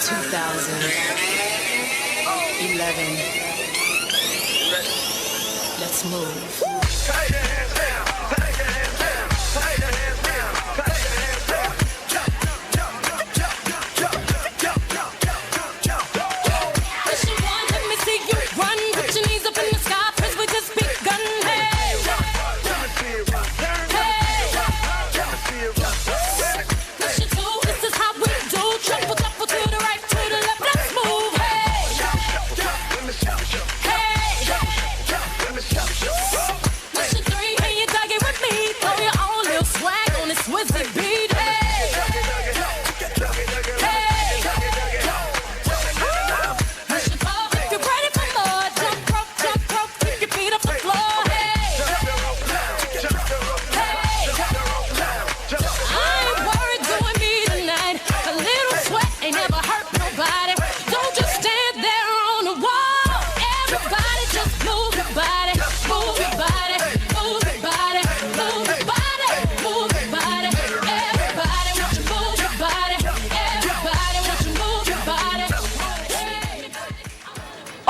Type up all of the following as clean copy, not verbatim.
2011. Let's move.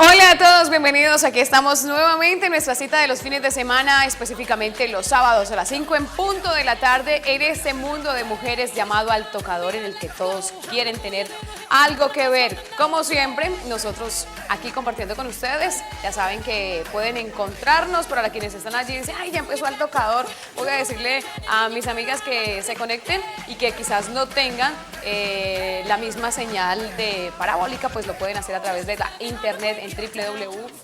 Hola a todos, bienvenidos. Aquí estamos nuevamente en nuestra cita de los fines de semana, específicamente los sábados a las 5 en punto de la tarde, en este mundo de mujeres llamado Al Tocador, en el que todos quieren tener algo que ver. Como siempre, nosotros aquí compartiendo con ustedes, ya saben que pueden encontrarnos, para quienes están allí y dicen, ay, ya empezó Al Tocador, voy a decirle a mis amigas que se conecten y que quizás no tengan la misma señal de parabólica, pues lo pueden hacer a través de la internet en www.canal2,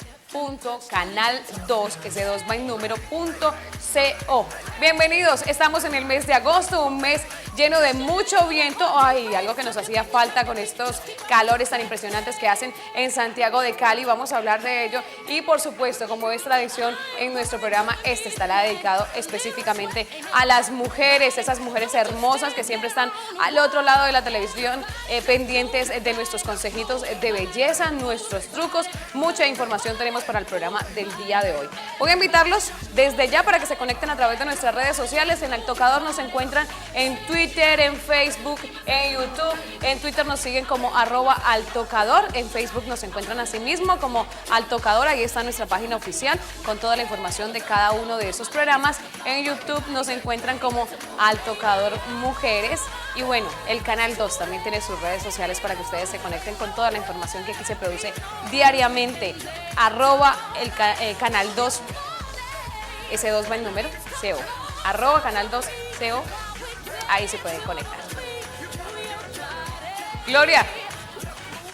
ese 2 va en número.co. Bienvenidos, estamos en el mes de agosto, un mes lleno de mucho viento, ay, algo que nos hacía falta con estos calores tan impresionantes que hacen en Santiago de Cali. Vamos a hablar de ello y por supuesto, como es tradición en nuestro programa, este estará dedicado específicamente a las mujeres, esas mujeres hermosas que siempre están al otro lado de la televisión, pendientes de nuestros consejitos de belleza, nuestros trucos. Mucha información tenemos para el programa del día de hoy. Voy a invitarlos desde ya para que se conecten a través de nuestras redes sociales. En Al Tocador nos encuentran en Twitter, en Facebook, en YouTube. En Twitter nos siguen como @altocador. En Facebook nos encuentran así mismo como Al Tocador. Ahí está nuestra página oficial con toda la información de cada uno de esos programas. En YouTube nos encuentran como Al Tocador Mujeres. Y bueno, el Canal 2 también tiene sus redes sociales para que ustedes se conecten con toda la información que aquí se produce diariamente. @Canal 2, ese 2 va en número, CO. @Canal 2, CO. Ahí se pueden conectar. Gloria,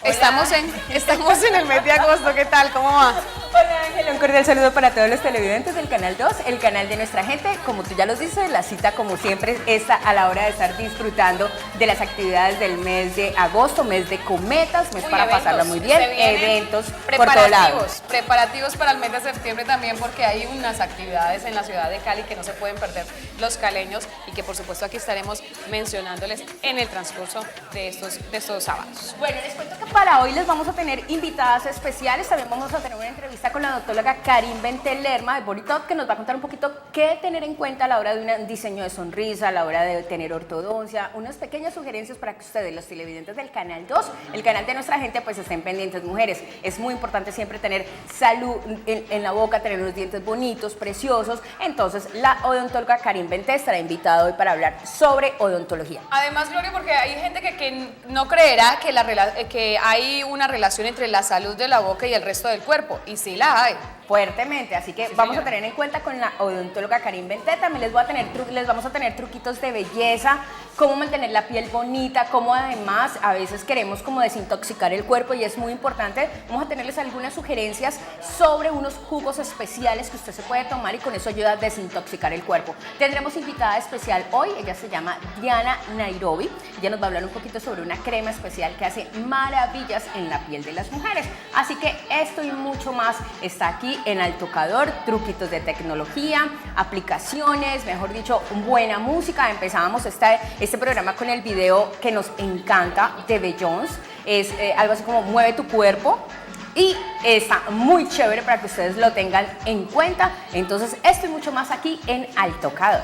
estamos en el mes de agosto. ¿Qué tal? ¿Cómo va? Hola Ángela, un cordial saludo para todos los televidentes del Canal 2, el canal de nuestra gente. Como tú ya los dices, la cita como siempre está a la hora de estar disfrutando de las actividades del mes de agosto, mes de cometas, mes para pasarla muy bien, eventos por todos lados. Preparativos para el mes de septiembre también, porque hay unas actividades en la ciudad de Cali que no se pueden perder los caleños y que por supuesto aquí estaremos mencionándoles en el transcurso de estos sábados. Bueno, les cuento que para hoy les vamos a tener invitadas especiales, también vamos a tener una entrevista con la doctora Karin Bentelerma de Body Talk, que nos va a contar un poquito qué tener en cuenta a la hora de un diseño de sonrisa, a la hora de tener ortodoncia, unas pequeñas sugerencias para que ustedes, los televidentes del Canal 2, el canal de nuestra gente, pues estén pendientes. Mujeres, es muy importante siempre tener salud en la boca, tener unos dientes bonitos, preciosos. Entonces, la odontóloga Karin Benté estará invitada hoy para hablar sobre odontología. Además, Gloria, porque hay gente que no creerá que hay una relación entre la salud de la boca y el resto del cuerpo, y sí la hay. Fuertemente, así que sí, vamos a tener en cuenta con la odontóloga Karin Benté. También les vamos a tener truquitos de belleza, cómo mantener la piel bonita, cómo además a veces queremos como desintoxicar el cuerpo y es muy importante. Vamos a tenerles algunas sugerencias sobre unos jugos especiales que usted se puede tomar y con eso ayuda a desintoxicar el cuerpo. Tendremos invitada especial hoy, ella se llama Diana Nairobi. Ella nos va a hablar un poquito sobre una crema especial que hace maravillas en la piel de las mujeres. Así que esto y mucho más está aquí en Al Tocador, truquitos de tecnología, aplicaciones, mejor dicho, buena música. Empezábamos este programa con el video que nos encanta de Beyoncé, es algo así como Mueve tu cuerpo y está muy chévere para que ustedes lo tengan en cuenta. Entonces esto y mucho más aquí en Al Tocador.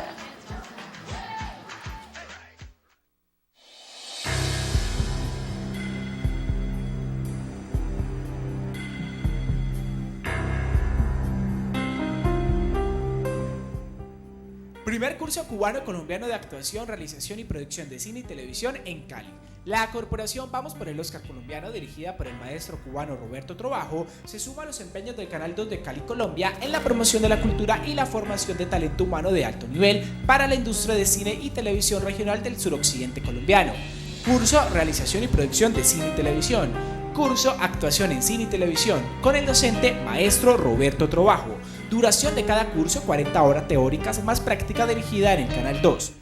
Primer curso cubano-colombiano de actuación, realización y producción de cine y televisión en Cali. La corporación Vamos por el Oscar colombiano, dirigida por el maestro cubano Roberto Trovajo, se suma a los empeños del Canal 2 de Cali, Colombia, en la promoción de la cultura y la formación de talento humano de alto nivel para la industria de cine y televisión regional del suroccidente colombiano. Curso Realización y producción de cine y televisión. Curso Actuación en cine y televisión, con el docente maestro Roberto Trovajo. Duración de cada curso 40 horas teóricas más práctica dirigida en el Canal 2.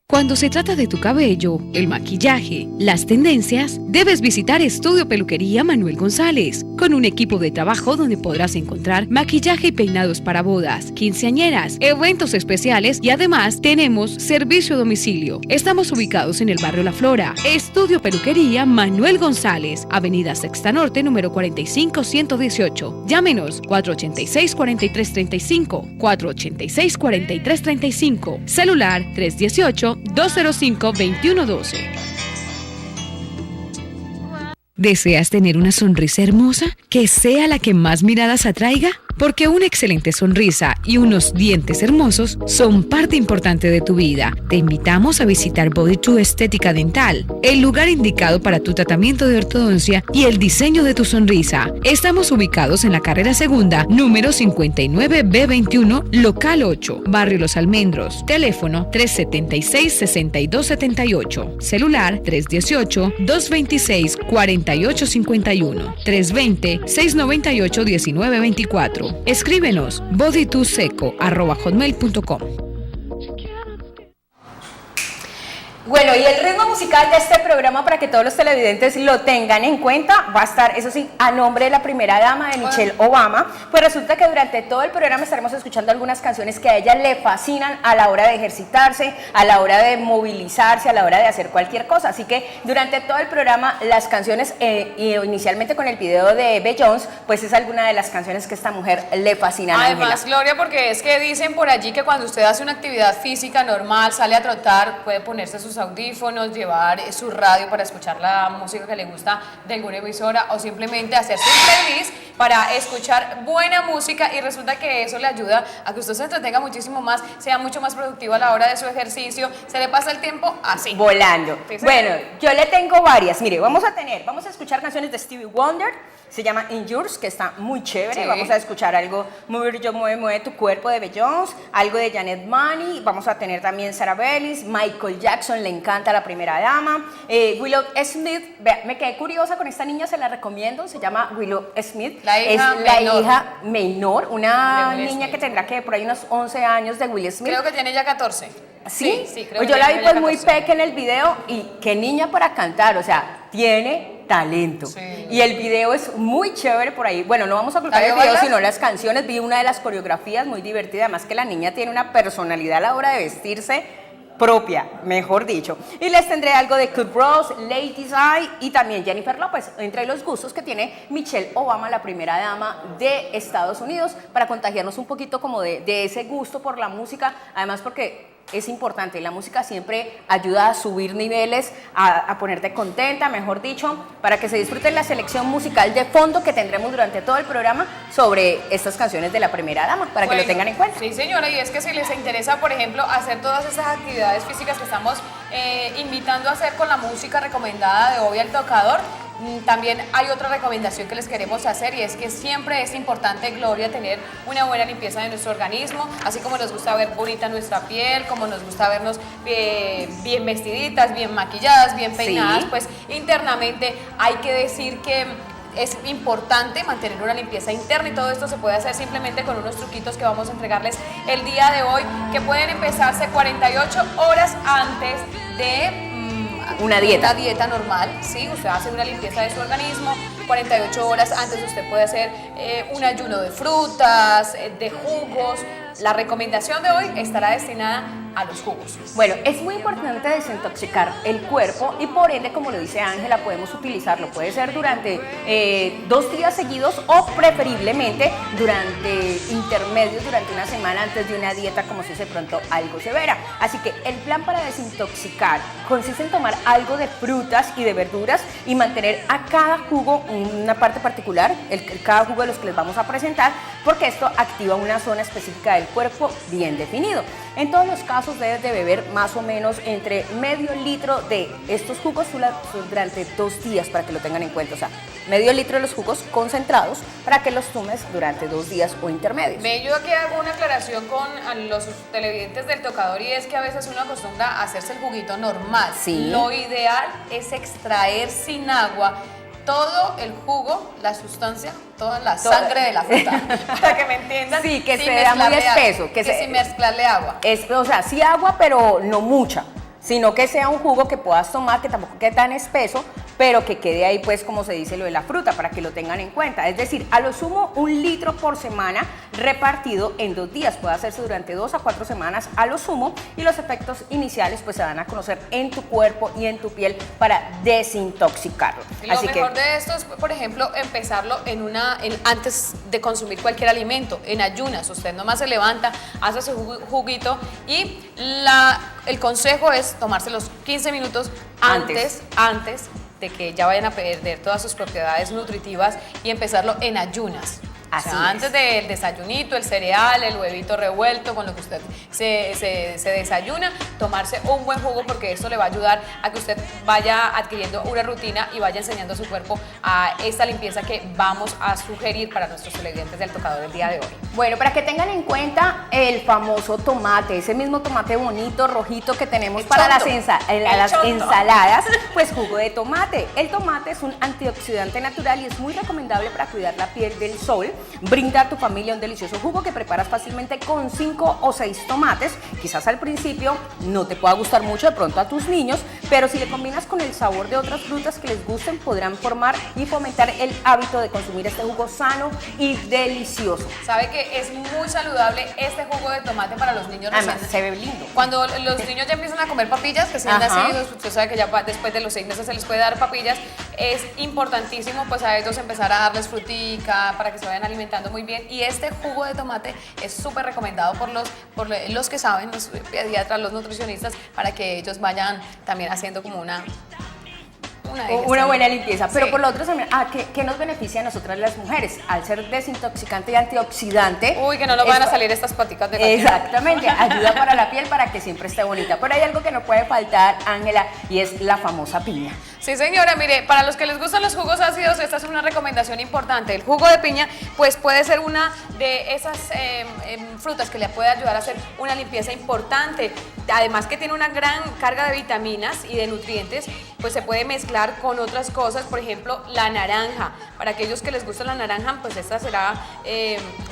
Cuando se trata de tu cabello, el maquillaje, las tendencias, debes visitar Estudio Peluquería Manuel González, con un equipo de trabajo donde podrás encontrar maquillaje y peinados para bodas, quinceañeras, eventos especiales y además tenemos servicio a domicilio. Estamos ubicados en el barrio La Flora. Estudio Peluquería Manuel González, Avenida Sexta Norte, número 45118. Llámenos 486-4335, 486-4335, celular 318-205-2112. ¿Deseas tener una sonrisa hermosa que sea la que más miradas atraiga? Porque una excelente sonrisa y unos dientes hermosos son parte importante de tu vida. Te invitamos a visitar Body True Estética Dental, el lugar indicado para tu tratamiento de ortodoncia y el diseño de tu sonrisa. Estamos ubicados en la carrera segunda, número 59B21, local 8, barrio Los Almendros. Teléfono 376-6278. Celular 318-226-4851. 320-698-1924. Escríbenos bodytuseco@hotmail.com. Bueno, y el ritmo musical de este programa, para que todos los televidentes lo tengan en cuenta, va a estar, eso sí, a nombre de la primera dama de Michelle Obama. Pues resulta que durante todo el programa estaremos escuchando algunas canciones que a ella le fascinan a la hora de ejercitarse, a la hora de movilizarse, a la hora de hacer cualquier cosa. Así que durante todo el programa, las canciones, inicialmente con el video de Beyoncé, pues es alguna de las canciones que a esta mujer le fascinan. Además, Gloria, porque es que dicen por allí que cuando usted hace una actividad física normal, sale a trotar, puede ponerse sus audífonos, llevar su radio para escuchar la música que le gusta de alguna emisora o simplemente hacer su playlist para escuchar buena música, y resulta que eso le ayuda a que usted se entretenga muchísimo más, sea mucho más productivo a la hora de su ejercicio, se le pasa el tiempo así. Volando. Sí, bueno, yo le tengo varias. Mire, vamos a escuchar canciones de Stevie Wonder, se llama In Yours, que está muy chévere. Sí. Vamos a escuchar algo, mueve tu cuerpo, de Beyoncé, algo de Janet Money, vamos a tener también Sarah Bellis, Michael Jackson, le encanta la primera dama, Willow Smith. Vea, me quedé curiosa con esta niña, se la recomiendo, se llama Willow Smith, es la hija menor, una niña que tendrá que por ahí unos 11 años de Will Smith. Creo que tiene ya 14. Sí, creo que yo la vi pues muy pequeña en el video, y qué niña para cantar, o sea, tiene talento. Sí. Y el video es muy chévere por ahí. Bueno, no vamos a colocar el video, sino las canciones. Vi una de las coreografías muy divertida, además que la niña tiene una personalidad a la hora de vestirse propia, mejor dicho. Y les tendré algo de Kurt Ross, Ladies Eye y también Jennifer López, entre los gustos que tiene Michelle Obama, la primera dama de Estados Unidos, para contagiarnos un poquito como de ese gusto por la música, además porque es importante, la música siempre ayuda a subir niveles, a ponerte contenta, mejor dicho, para que se disfruten la selección musical de fondo que tendremos durante todo el programa sobre estas canciones de la primera dama, para que lo tengan en cuenta. Sí, señora, y es que si les interesa, por ejemplo, hacer todas esas actividades físicas que estamos invitando a hacer con la música recomendada de Hoy al Tocador, también hay otra recomendación que les queremos hacer, y es que siempre es importante, Gloria, tener una buena limpieza de nuestro organismo, así como nos gusta ver bonita nuestra piel, como nos gusta vernos bien vestiditas, bien maquilladas, bien peinadas. Sí. Pues internamente hay que decir que es importante mantener una limpieza interna, y todo esto se puede hacer simplemente con unos truquitos que vamos a entregarles el día de hoy, que pueden empezarse 48 horas antes de una dieta normal. Sí, usted hace una limpieza de su organismo, 48 horas antes usted puede hacer un ayuno de frutas, de jugos, La recomendación de hoy estará destinada a los jugos. Bueno, es muy importante desintoxicar el cuerpo y por ende, como lo dice Ángela, podemos utilizarlo. Puede ser durante 2 días seguidos o preferiblemente durante intermedios, durante una semana antes de una dieta, como si de pronto algo severa. Así que el plan para desintoxicar consiste en tomar algo de frutas y de verduras y mantener a cada jugo una parte particular, cada jugo de los que les vamos a presentar, porque esto activa una zona específica del cuerpo bien definido. En todos los casos debes de beber más o menos entre medio litro de estos jugos durante 2 días para que lo tengan en cuenta. O sea, medio litro de los jugos concentrados para que los tomes durante 2 días o intermedios. Yo aquí hago una aclaración con los televidentes del tocador y es que a veces uno acostumbra a hacerse el juguito normal. Sí. Lo ideal es extraer sin agua todo el jugo, la sustancia, toda la sangre de la fruta, para que me entiendan. Sí, que sin sea muy mezclarle espeso. sin mezclarle agua. O sea, sí agua, pero no mucha, sino que sea un jugo que puedas tomar, que tampoco quede tan espeso, pero que quede ahí, pues, como se dice, lo de la fruta, para que lo tengan en cuenta. Es decir, a lo sumo 1 litro por semana repartido en 2 días. Puede hacerse durante 2 a 4 semanas a lo sumo y los efectos iniciales pues se van a conocer en tu cuerpo y en tu piel para desintoxicarlo. Lo mejor de esto es, por ejemplo, empezarlo antes de consumir cualquier alimento, en ayunas. Usted nomás se levanta, hace su juguito y el consejo es tomarse los 15 minutos antes de que ya vayan a perder todas sus propiedades nutritivas y empezarlo en ayunas. Así es. Antes del desayunito, el cereal, el huevito revuelto, con lo que usted se desayuna, tomarse un buen jugo porque esto le va a ayudar a que usted vaya adquiriendo una rutina y vaya enseñando a su cuerpo a esta limpieza que vamos a sugerir para nuestros televidentes del tocador el día de hoy. Bueno, para que tengan en cuenta el famoso tomate, ese mismo tomate bonito, rojito que tenemos para las ensaladas, pues jugo de tomate. El tomate es un antioxidante natural y es muy recomendable para cuidar la piel del sol. Brinda a tu familia un delicioso jugo que preparas fácilmente con 5 o 6 tomates. Quizás al principio no te pueda gustar mucho de pronto a tus niños, pero si le combinas con el sabor de otras frutas que les gusten, podrán formar y fomentar el hábito de consumir este jugo sano y delicioso. ¿Sabe que es muy saludable este jugo de tomate para los niños? Además, se ve lindo. Cuando los niños ya empiezan a comer papillas, que se han nacido, usted sabe que ya después de los 6 meses se les puede dar papillas, es importantísimo pues a ellos empezar a darles frutica para que se vayan alimentando muy bien, y este jugo de tomate es súper recomendado por los que saben, los pediatras, los nutricionistas, para que ellos vayan también haciendo como una buena limpieza, pero sí. por lo otro también, ¿qué nos beneficia a nosotras las mujeres? Al ser desintoxicante y antioxidante. Uy, que no nos van a salir estas paticas de gatito. Exactamente, ayuda para la piel para que siempre esté bonita. Pero hay algo que no puede faltar, Ángela, y es la famosa piña. Sí, señora, mire, para los que les gustan los jugos ácidos, esta es una recomendación importante. El jugo de piña, pues puede ser una de esas frutas que le puede ayudar a hacer una limpieza importante. Además que tiene una gran carga de vitaminas y de nutrientes, pues se puede mezclar con otras cosas, por ejemplo, la naranja. Para aquellos que les gusta la naranja, pues esta será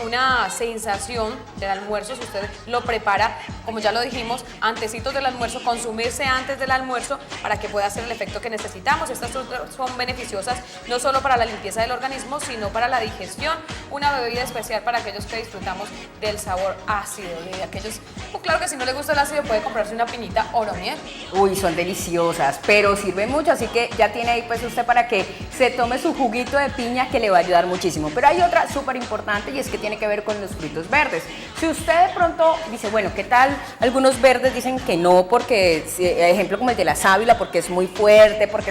una sensación del almuerzo, si usted lo prepara, como ya lo dijimos, antecitos del almuerzo, consumirse antes del almuerzo para que pueda hacer el efecto que necesitamos. Estas son beneficiosas no solo para la limpieza del organismo, sino para la digestión. Una bebida especial para aquellos que disfrutamos del sabor ácido, de aquellos, pues claro que si no le gusta el ácido puede comprarse una piñita oro miel. Uy, son deliciosas, pero sirven mucho, así que ya tiene ahí pues usted para que se tome su juguito de piña, que le va a ayudar muchísimo. Pero hay otra súper importante y es que tiene que ver con los frutos verdes. Si usted de pronto dice, bueno, ¿qué tal? Algunos verdes dicen que no, porque, ejemplo como el de la sábila, porque es muy fuerte, porque